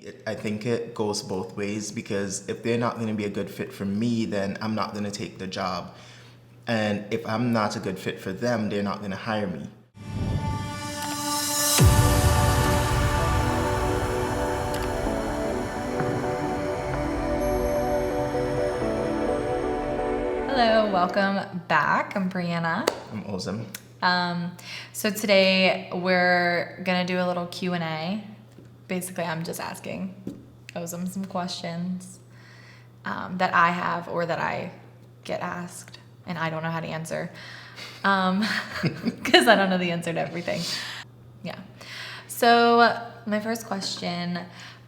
I think it goes both ways, because if they're not going to be a good fit for me, then I'm not going to take the job. And if I'm not a good fit for them, they're not going to hire me. Hello, welcome back. I'm Breanna. I'm Ozem. So today we're gonna do a little Q&A. Basically, I'm just asking Ozem some questions that I have or that I get asked, and I don't know how to answer because I don't know the answer to everything. Yeah. So my first question.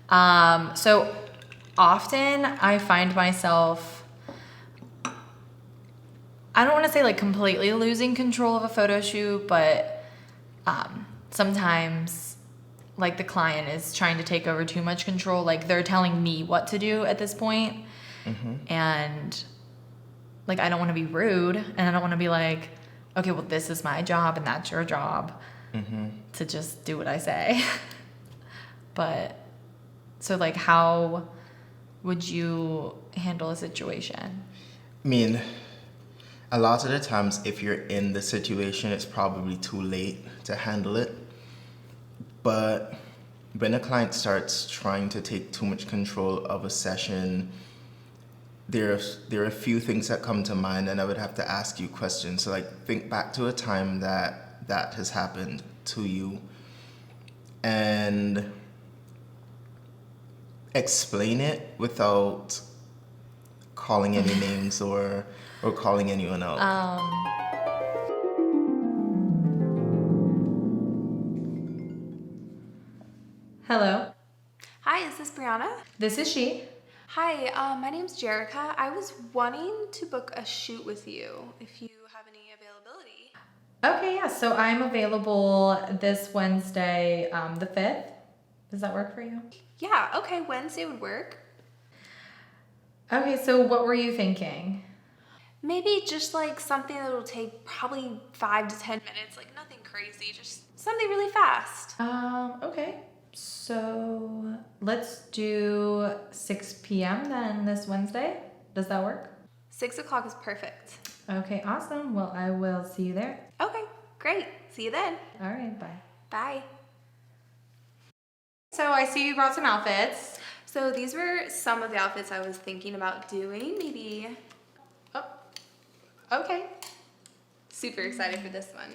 So often I find myself, I don't want to say like completely losing control of a photo shoot, but sometimes like the client is trying to take over too much control. Like they're telling me what to do at this point. And like I don't want to be rude, and I don't want to be like, okay, well this is my job and that's your job to just do what I say. But so like how would you handle a situation? I mean, a lot of the times, if you're in the situation, it's probably too late to handle it. But when a client starts trying to take too much control of a session, there are a few things that come to mind, and I would have to ask you questions. So, like, think back to a time that has happened to you, and explain it without calling any names or calling anyone out. Hello, Hi, is this Breanna? this is she. Hi, my name's Jerica. I was wanting to book a shoot with you if you have any availability. Okay, yeah, so I'm available this Wednesday, the 5th. Does that work for you? Yeah, okay, Wednesday would work. Okay, so what were you thinking? Maybe just like something that will take probably 5 to 10 minutes, like nothing crazy, just something really fast. Okay. So let's do 6 p.m. then this Wednesday. Does that work? 6 o'clock is perfect. Okay, awesome. Well, I will see you there. Okay, great. See you then. All right, bye. Bye. So I see you brought some outfits. So these were some of the outfits I was thinking about doing, maybe. Oh, okay. Super excited for this one.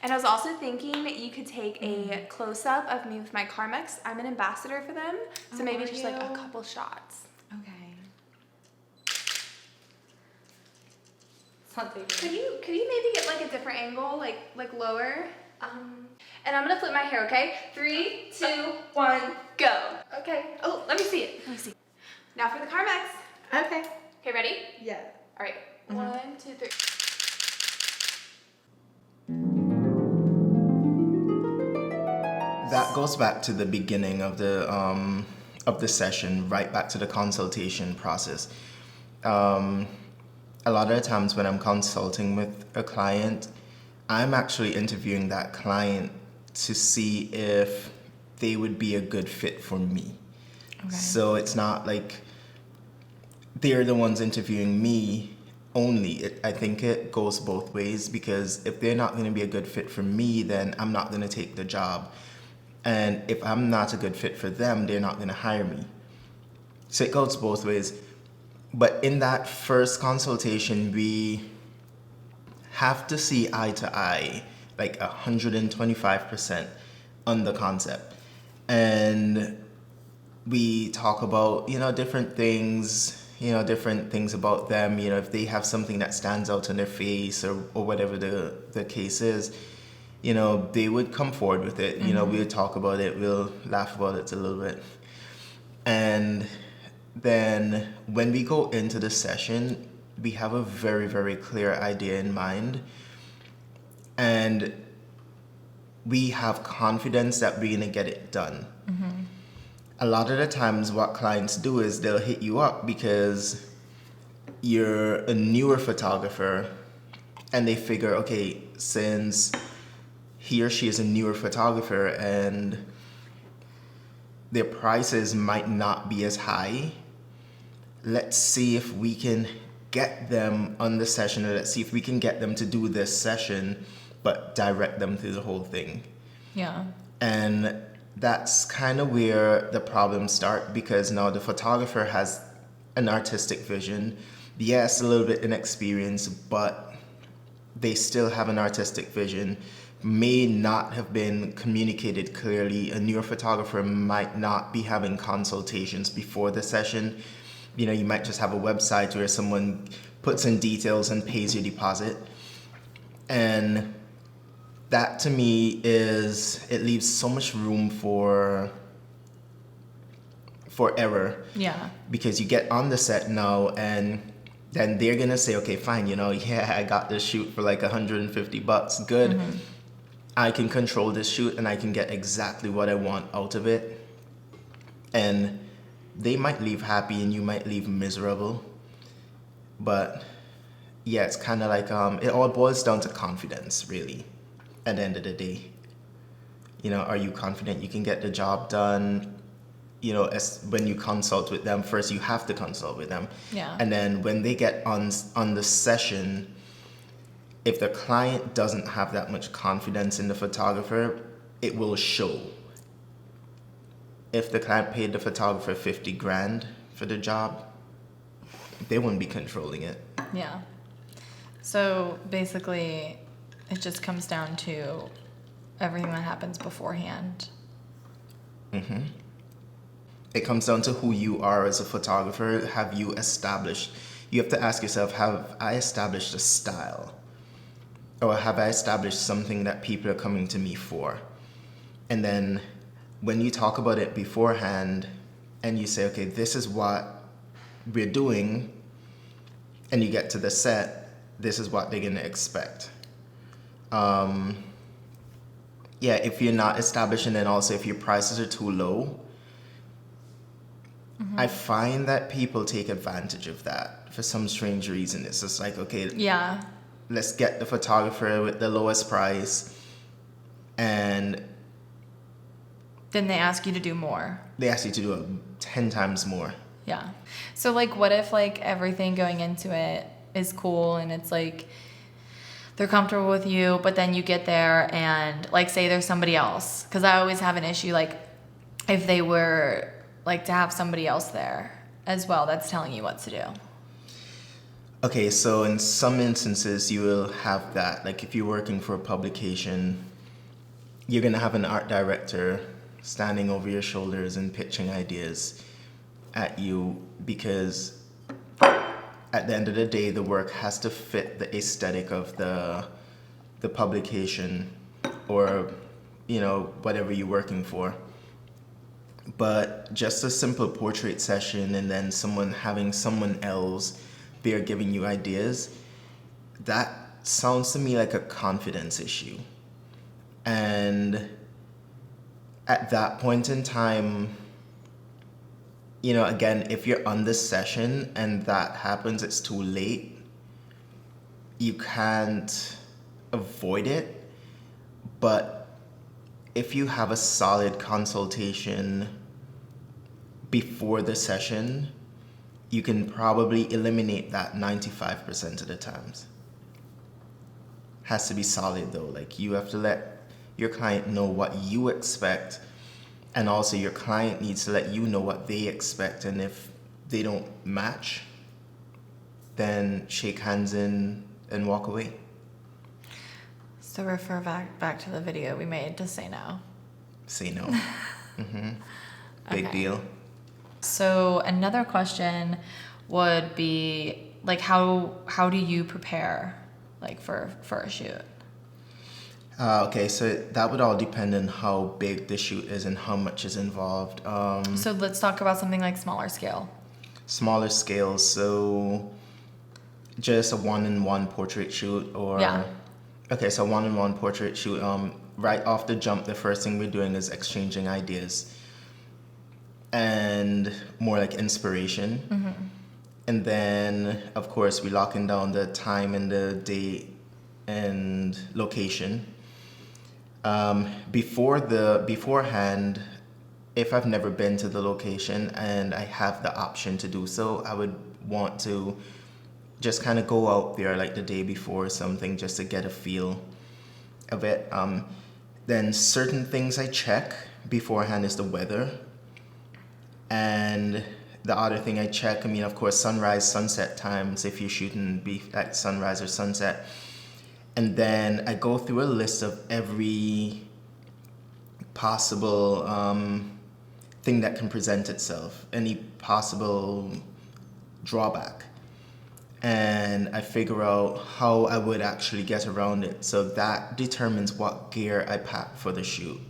And I was also thinking that you could take a close-up of me with my Carmex. I'm an ambassador for them, so maybe just like a couple shots. Okay. Could you maybe get like a different angle, like lower? And I'm gonna flip my hair, okay? 3, 2, 1, go. Okay. Oh, let me see it. Let me see. Now for the Carmex. Okay. Okay, ready? Yeah. All right. 1, 2, 3. That goes back to the beginning of the session, right back to the consultation process. A lot of the times when I'm consulting with a client, I'm actually interviewing that client to see if they would be a good fit for me. Okay. So it's not like they're the ones interviewing me only. I think it goes both ways, because if they're not going to be a good fit for me, then I'm not going to take the job. And if I'm not a good fit for them, they're not going to hire me. So it goes both ways. But in that first consultation, we have to see eye to eye, like 125% on the concept. And we talk about, different things, different things about them, if they have something that stands out on their face or whatever the case is. They would come forward with it. We would talk about it. We'll laugh about it a little bit. And then when we go into the session, we have a very, very clear idea in mind. And we have confidence that we're going to get it done. A lot of the times what clients do is they'll hit you up because you're a newer photographer, and they figure, okay, since he or she is a newer photographer and their prices might not be as high. Let's see if we can get them on the session, or let's see if we can get them to do this session, but direct them through the whole thing. Yeah. And that's kind of where the problems start, because now the photographer has an artistic vision. Yes, a little bit inexperienced, but they still have an artistic vision. May not have been communicated clearly. A newer photographer might not be having consultations before the session. You know, you might just have a website where someone puts in details and pays your deposit. And that to me it leaves so much room for error. Yeah. Because you get on the set now and then they're gonna say, okay, fine, you know, yeah, I got this shoot for like $150. Good. Mm-hmm. I can control this shoot and I can get exactly what I want out of it. And they might leave happy and you might leave miserable. But yeah, it's kind of like, it all boils down to confidence, really, at the end of the day. You know, are you confident you can get the job done? You know, when you consult with them, first you have to consult with them. Yeah. And then when they get on the session, if the client doesn't have that much confidence in the photographer, it will show. If the client paid the photographer $50,000 for the job, they wouldn't be controlling it. Yeah. So basically, it just comes down to everything that happens beforehand. Mm-hmm. It comes down to who you are as a photographer. Have you established? You have to ask yourself, have I established a style? Or have I established something that people are coming to me for? And then when you talk about it beforehand and you say, okay, this is what we're doing, and you get to the set, this is what they're going to expect. Yeah, if you're not established, and then also if your prices are too low, mm-hmm. I find that people take advantage of that for some strange reason. It's just like, okay, yeah, let's get the photographer with the lowest price, and then they ask you to do more. They ask you to do 10 times more. Yeah. So like, what if like everything going into it is cool and it's like they're comfortable with you, but then you get there and like say there's somebody else, because I always have an issue like if they were like to have somebody else there as well that's telling you what to do. Okay, so in some instances you will have that. Like if you're working for a publication, you're gonna have an art director standing over your shoulders and pitching ideas at you, because at the end of the day, the work has to fit the aesthetic of the publication, or, you know, whatever you're working for. But just a simple portrait session and then having someone else there giving you ideas, that sounds to me like a confidence issue. And at that point in time, you know, again, if you're on this session and that happens, it's too late. You can't avoid it. But if you have a solid consultation before the session, you can probably eliminate that 95% of the times. Has to be solid though. Like you have to let your client know what you expect, and also your client needs to let you know what they expect. And if they don't match, then shake hands and walk away. So refer back to the video we made to say no. Say no. Mm-hmm. Big Okay. deal. So another question would be like, how do you prepare like for a shoot? Okay, so that would all depend on how big the shoot is and how much is involved. So let's talk about something like smaller scale. Smaller scale, so just a one-on-one portrait shoot, or Yeah. Okay, so one-on-one portrait shoot. Right off the jump, the first thing we're doing is exchanging ideas and more like inspiration. Mm-hmm. And then, of course, we're locking down the time and the date and location. Beforehand, if I've never been to the location and I have the option to do so, I would want to just kind of go out there like the day before or something, just to get a feel of it. Then certain things I check beforehand is the weather. And the other thing I check, I mean, of course, sunrise, sunset times, if you're shooting at sunrise or sunset. And then I go through a list of every possible thing that can present itself, any possible drawback. And I figure out how I would actually get around it. So that determines what gear I pack for the shoot.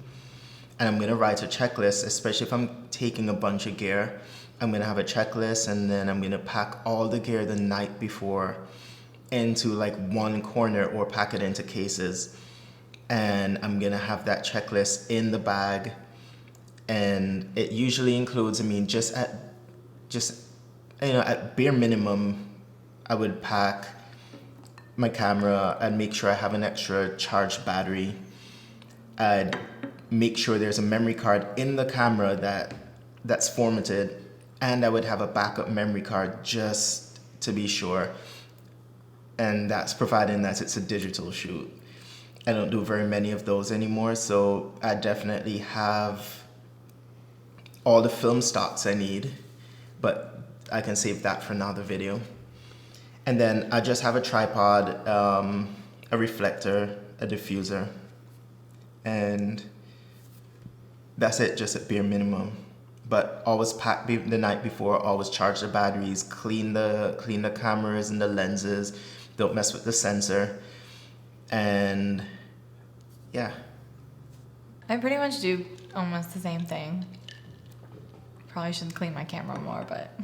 And I'm gonna write a checklist, especially if I'm taking a bunch of gear. I'm gonna have a checklist, and then I'm gonna pack all the gear the night before into like one corner or pack it into cases. And I'm gonna have that checklist in the bag. And it usually includes, I mean, at bare minimum, I would pack my camera. I'd make sure I have an extra charged battery. I'd make sure there's a memory card in the camera that's formatted, and I would have a backup memory card just to be sure. And that's providing that it's a digital shoot. I don't do very many of those anymore, so I definitely have all the film stocks I need, but I can save that for another video. And then I just have a tripod, a reflector, a diffuser, and that's it, just at bare minimum. But always pack the night before, always charge the batteries, clean the cameras and the lenses, don't mess with the sensor, and yeah. I pretty much do almost the same thing. Probably should clean my camera more, but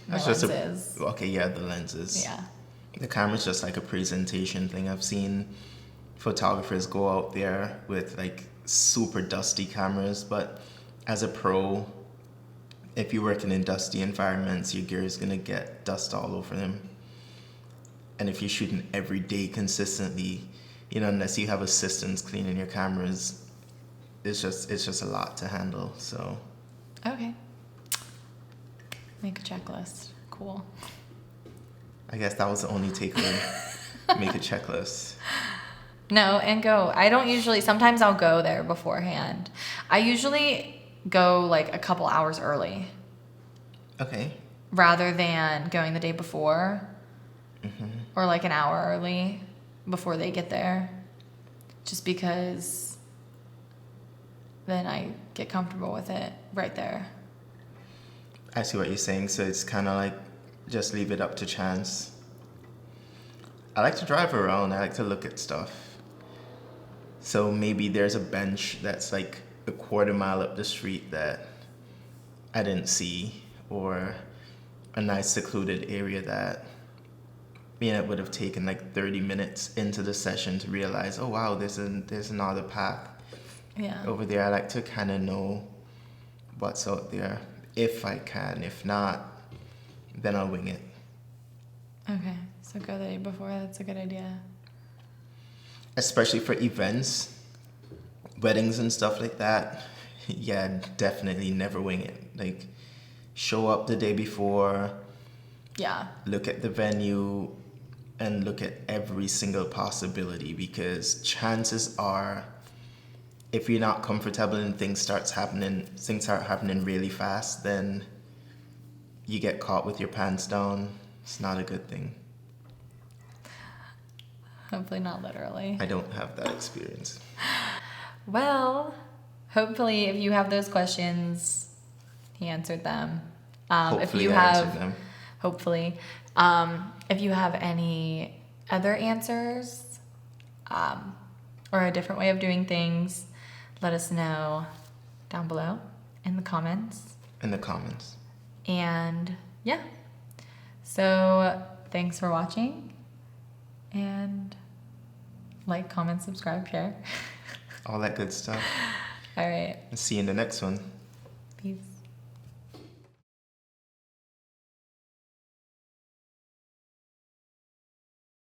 the lenses. Okay, yeah, the lenses. Yeah. The camera's just like a presentation thing. I've seen photographers go out there with like super dusty cameras, but as a pro, if you're working in dusty environments, your gear is gonna get dust all over them. And if you're shooting every day consistently, unless you have assistants cleaning your cameras, it's just a lot to handle. So. Okay. Make a checklist. Cool. I guess that was the only takeaway. Make a checklist. No, and go. I don't usually, sometimes I'll go there beforehand. I usually go like a couple hours early. Okay. Rather than going the day before. Mm-hmm. Or like an hour early before they get there. Just because then I get comfortable with it right there. I see what you're saying. So it's kind of like just leave it up to chance. I like to drive around. I like to look at stuff. So maybe there's a bench that's like a quarter mile up the street that I didn't see, or a nice secluded area that it would have taken like 30 minutes into the session to realize, oh wow, there's another path over there. I like to kind of know what's out there if I can. If not, then I'll wing it. Okay, so go the day before. That's a good idea. Especially for events, weddings and stuff like that. Yeah, definitely never wing it. Like, show up the day before. Yeah. Look at the venue and look at every single possibility, because chances are, if you're not comfortable and things start happening really fast, then you get caught with your pants down. It's not a good thing. Hopefully not literally. I don't have that experience. Well, hopefully if you have those questions, he answered them. Hopefully I answered them. Hopefully. If you have any other answers, or a different way of doing things, let us know down below in the comments. And yeah. So thanks for watching, and like, comment, subscribe, share. All that good stuff. All right. See you in the next one. Peace.